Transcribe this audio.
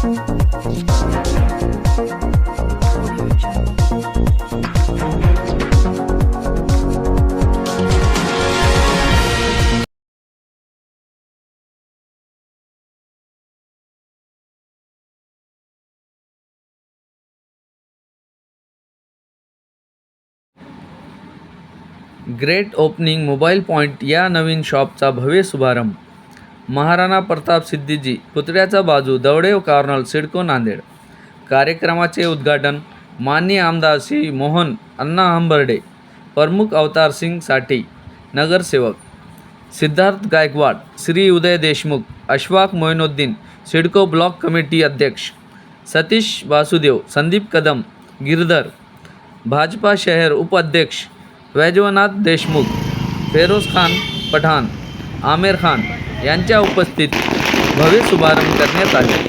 Great opening mobile point या नवीन शॉपचा भव्य शुभारंभ. महाराणा प्रताप सिद्दीजी पुतळ्याचा बाजू दवडे कॉर्नर सिडको नांदेड. कार्यक्रमाचे उद्घाटन माननीय आमदार श्री मोहन अण्णा हंबर्डे, प्रमुख अवतार सिंग साठी, नगरसेवक सिद्धार्थ गायकवाड, श्री उदय देशमुख, अशफाक मोइनुद्दीन, सिडको ब्लॉक कमिटी अध्यक्ष सतीश वासुदेव, संदीप कदम गिरधर, भाजपा शहर उपाध्यक्ष वैजवनाथ देशमुख, फेरोज खान पठाण, आमिर खान यांच्या उपस्थित भव्य शुभारंभ करण्यात आले.